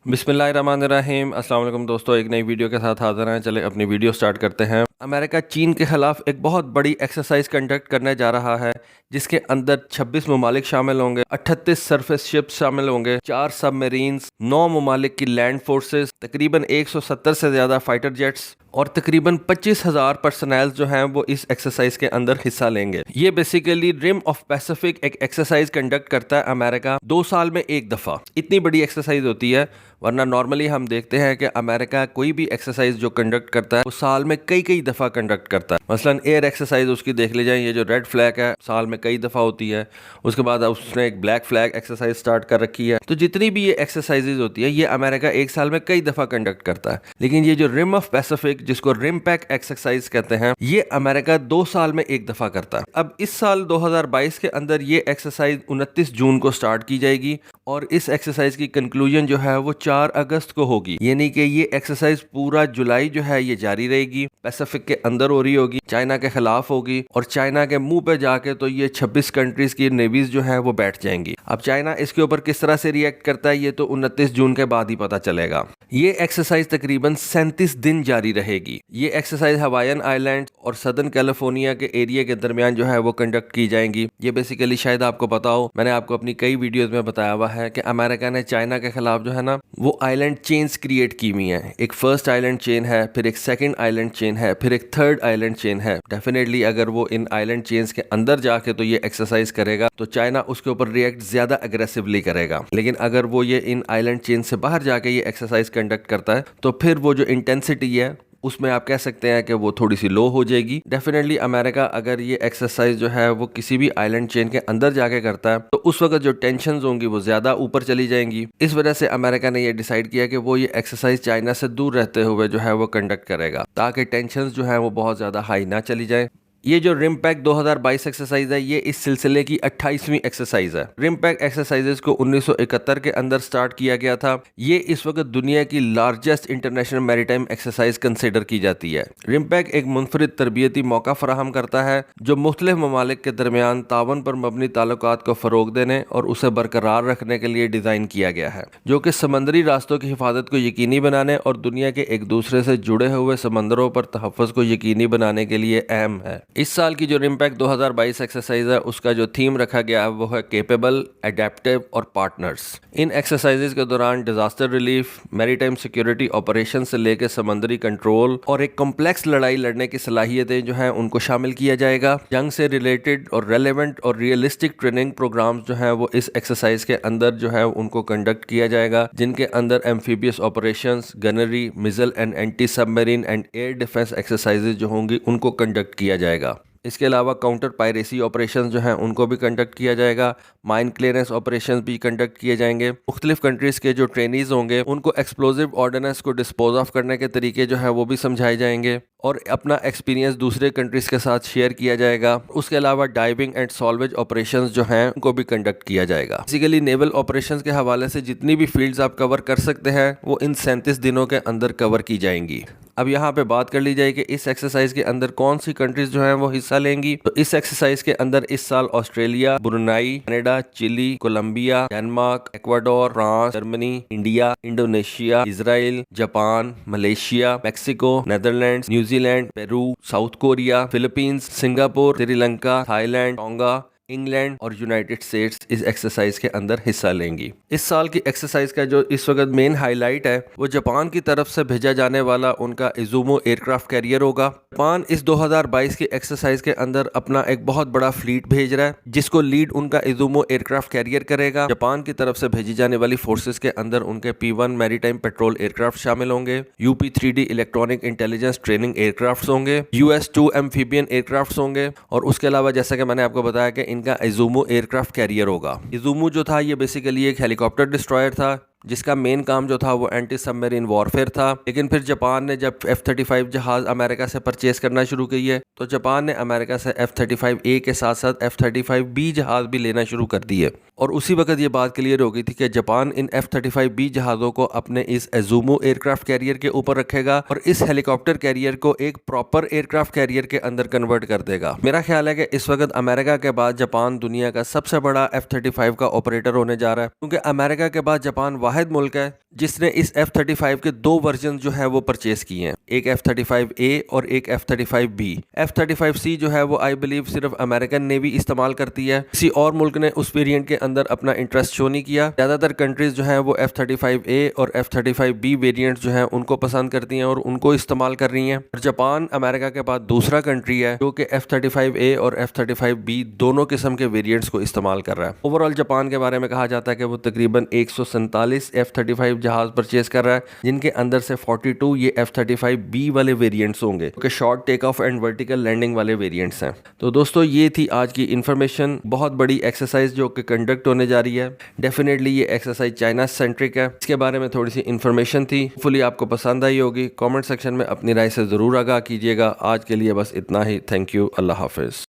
बिस्मिल्लाहिर्रहमानिर्रहीम। अस्सलाम वालेकुम दोस्तों, एक नई वीडियो के साथ हाजिर हैं। चले अपनी वीडियो स्टार्ट करते हैं। अमेरिका चीन के खिलाफ एक बहुत बड़ी एक्सरसाइज कंडक्ट करने जा रहा है, जिसके अंदर 26 ममालिक शामिल होंगे, 38 सरफेस शिप्स शामिल होंगे, 4 सबमरीन्स, 9 ममालिक की लैंड फोर्सेस, तकरीबन 170 से ज़्यादा फाइटर जेट्स और तकरीबन 25,000 पर्सनल जो हैं वो इस एक्सरसाइज के अंदर हिस्सा लेंगे। ये बेसिकली रिम ऑफ पैसिफिक एक एक्सरसाइज कंडक्ट करता है अमेरिका 2 साल में एक दफ़ा। इतनी बड़ी एक्सरसाइज होती है, वरना नॉर्मली हम देखते हैं कि अमेरिका कोई भी एक्सरसाइज जो कंडक्ट करता है वो साल में कई कई दफ़ा कंडक्ट करता है। मसलन एयर एक्सरसाइज उसकी देख ली जाए, ये जो रेड फ्लैग है साल में कई दफ़ा होती है। उसके बाद उसने एक ब्लैक फ्लैग एक्सरसाइज स्टार्ट कर रखी है। तो जितनी भी ये एक्सरसाइजेज होती है ये अमेरिका एक साल में कई दफ़ा कंडक्ट करता है। लेकिन ये जो रिम ऑफ पैसिफिक, जिसको रिम पैक एक्सरसाइज कहते हैं, ये अमेरिका 2 साल में एक दफ़ा करता है। अब इस साल 2022 के अंदर ये एक्सरसाइज 29 जून को स्टार्ट की जाएगी और इस एक्सरसाइज की कंक्लूजन जो है वो 4 अगस्त को होगी। यानी कि ये एक्सरसाइज पूरा जुलाई जो है ये जारी रहेगी। पैसिफिक के अंदर हो रही होगी, चाइना के खिलाफ होगी और चाइना के मुंह पे जाके तो ये 26 कंट्रीज की नेवीज जो है वो बैठ जाएंगी। अब चाइना इसके ऊपर किस तरह से रिएक्ट करता है ये तो 29 जून के बाद ही पता चलेगा। ये एक्सरसाइज तकरीबन 37 दिन जारी रहेगी। ये एक्सरसाइज हवाईन आइलैंड और सदर्न कैलिफोर्निया के एरिया के दरमियान जो है वो कंडक्ट की जाएंगी। ये बेसिकली शायद आपको पता हो, मैंने आपको अपनी कई वीडियोस में बताया हुआ है कि अमेरिका ने चाइना के खिलाफ जो है ना वो आइलैंड चेन्स क्रिएट की हुई हैं। एक फर्स्ट आइलैंड चेन है, फिर एक सेकंड आइलैंड चेन है, फिर एक थर्ड आइलैंड चेन है। डेफिनेटली अगर वो इन आइलैंड चेन्स के अंदर जाके तो ये एक्सरसाइज करेगा तो चाइना उसके ऊपर रिएक्ट ज्यादा अग्रेसिवली करेगा। लेकिन अगर वो ये इन आइलैंड चेन से बाहर जाके ये एक्सरसाइज कंडक्ट करता है तो फिर वो जो इंटेंसिटी है उसमें आप कह सकते हैं कि वो थोड़ी सी लो हो जाएगी। डेफिनेटली अमेरिका अगर ये एक्सरसाइज जो है वो किसी भी आइलैंड चेन के अंदर जाके करता है तो उस वक्त जो टेंशंस होंगी वो ज्यादा ऊपर चली जाएंगी। इस वजह से अमेरिका ने ये डिसाइड किया कि वो ये एक्सरसाइज चाइना से दूर रहते हुए जो है वो कंडक्ट करेगा, ताकि टेंशंस जो है वो बहुत ज्यादा हाई ना चली जाए। ये जो रिम पैक 2022 एक्सरसाइज है ये इस सिलसिले की 28वीं एक्सरसाइज है। रिम पैक एक्सरसाइजेस को 1971 के अंदर स्टार्ट किया गया था। ये इस वक्त दुनिया की largest international maritime exercise consider की जाती है। रिम पैक एक मुनफरिद तरबियती मौका फराहम करता है जो मुख्तलिफ ममालिक के दरमियान तावन पर मबनी ताल्लुकात को फरोग देने और उसे बरकरार रखने के लिए डिजाइन किया गया है, जो कि समंदरी रास्तों की हिफाजत को यकीनी बनाने और दुनिया के एक दूसरे से जुड़े हुए समंदरों पर तहफ़्फ़ुज़ को यकीनी बनाने के लिए अहम है। इस साल की जो रिम पैक 2022 एक्सरसाइज है उसका जो थीम रखा गया है वो है केपेबल, एडेप्टिव और पार्टनर्स। इन एक्सरसाइजेज के दौरान disaster relief, maritime security operation से लेकर समंदरी कंट्रोल और एक कॉम्प्लेक्स लड़ाई लड़ने की सलाहियतें जो हैं उनको शामिल किया जाएगा। जंग से रिलेटेड और रेलेवेंट और रियलिस्टिक ट्रेनिंग प्रोग्राम्स जो हैं वो इस एक्सरसाइज के अंदर जो है उनको कंडक्ट किया जाएगा, जिनके अंदर amphibious operations, gunnery, missile and anti submarine and air defence exercises जो होंगी उनको कंडक्ट किया जाएगा। इसके अलावा काउंटर पायरेसी ऑपरेशंस जो हैं उनको भी कंडक्ट किया जाएगा। माइन क्लियरेंस ऑपरेशंस भी कंडक्ट किए जाएंगे। मुख्तलिफ कंट्रीज़ के जो ट्रेनीज होंगे उनको एक्सप्लोजिव ऑर्डिनेंस को डिस्पोज ऑफ करने के तरीके जो है वो भी समझाए जाएंगे और अपना एक्सपीरियंस दूसरे कंट्रीज़ के साथ शेयर किया जाएगा। उसके अलावा डाइविंग एंड सॉल्वेज ऑपरेशंस जो हैं उनको भी कंडक्ट किया जाएगा। बेसिकली नेवल ऑपरेशंस के हवाले से जितनी भी फील्ड्स आप कवर कर सकते हैं वो इन 37 दिनों के अंदर कवर की जाएंगी। अब यहाँ पे बात कर ली जाए कि इस एक्सरसाइज के अंदर कौन सी कंट्रीज जो हैं वो हिस्सा लेंगी। तो इस एक्सरसाइज के अंदर इस साल Australia, Brunei, Canada, Chile, Colombia, Denmark, Ecuador, France, Germany, India, Indonesia, Israel, Japan, Malaysia, Mexico, Netherlands, New Zealand, Peru, South Korea, Philippines, Singapore, Sri Lanka, Thailand, Tonga, England और यूनाइटेड स्टेट्स इस एक्सरसाइज के अंदर हिस्सा लेंगी। इस साल की एक्सरसाइज का जो इस वक्त मेन हाईलाइट है वो जापान की तरफ से भेजा जाने वाला उनका इजुमो एयरक्राफ्ट कैरियर होगा। जापान इस 2022 की एक्सरसाइज के अंदर अपना एक बहुत बड़ा फ्लीट भेज रहा है, जिसको लीड उनका इजुमो एयरक्राफ्ट कैरियर करेगा। जापान की तरफ से भेजी जाने वाली फोर्सेस के अंदर उनके P1 मैरीटाइम पेट्रोल एयरक्राफ्ट शामिल होंगे, UP-3D electronic intelligence training aircraft होंगे, US-2 एम्फीबियन एयरक्राफ्ट होंगे और उसके अलावा जैसा कि मैंने आपको बताया कि इनका इजुमो एयरक्राफ्ट कैरियर होगा। इजुमो जो था ये बेसिकली एक हेलीकॉप्टर डिस्ट्रॉयर था जिसका मेन काम जो था वो एंटी सबमरीन वॉरफेयर था। लेकिन फिर जापान ने जब F-35 जहाज अमेरिका से परचेज करना शुरू किए तो जापान ने अमेरिका से F-35A के साथ साथ F-35B जहाज भी लेना शुरू कर दिए और उसी वक्त ये बात क्लियर हो गई थी कि जापान इन F-35B जहाज़ों को अपने इस इजुमो एयरक्राफ्ट कैरियर के ऊपर रखेगा और इस हेलीकॉप्टर कैरियर को एक प्रॉपर एयरक्राफ्ट कैरियर के अंदर कन्वर्ट कर देगा। मेरा ख्याल है कि इस वक्त अमेरिका के बाद जापान दुनिया का सबसे बड़ा F-35 का ऑपरेटर होने जा रहा है, क्योंकि अमेरिका के बाद जापान वाहिद मुल्क है जिसने इस F-35 के 2 वर्जन जो है वो परचेज किए हैं, एक F-35A और एक F-35B। F-35C जो है वो आई बिलीव सिर्फ अमेरिकन नेवी इस्तेमाल करती है, किसी और मुल्क ने उस वेरिएंट के अंदर अपना इंटरेस्ट शो नहीं किया। ज्यादातर कंट्रीज जो है वो F-35A और F-35B वेरिएंट जो है उनको पसंद करती हैं और उनको इस्तेमाल कर रही हैं। और जापान अमेरिका के बाद दूसरा कंट्री है जो कि F-35A और F-35B दोनों किस्म के वेरिएंट्स को इस्तेमाल कर रहा है। ओवरऑल जापान के बारे में कहा जाता है कि वो तकरीबन 147 F-35 जहाज परचेज कर रहा है, जिनके अंदर से 42 ये F-35B वाले वेरिएंट्स होंगे, जो कि short take off and vertical landing वाले वेरिएंट्स हैं। तो दोस्तों ये थी आज की इन्फॉर्मेशन। बहुत बड़ी एक्सरसाइज जो कि कंडक्ट होने जा रही है। डेफिनेटली ये एक्सरसाइज चाइना सेंट्रिक है। इसके बारे में थोड़ी सी इन्फॉर्मेशन थी, फुली आपको पसंद आई होगी। कमेंट सेक्शन में अपनी राय से ज़रूर आगाह कीजिएगा। आज के लिए बस इतना ही। Thank you. अल्लाह हाफिज़।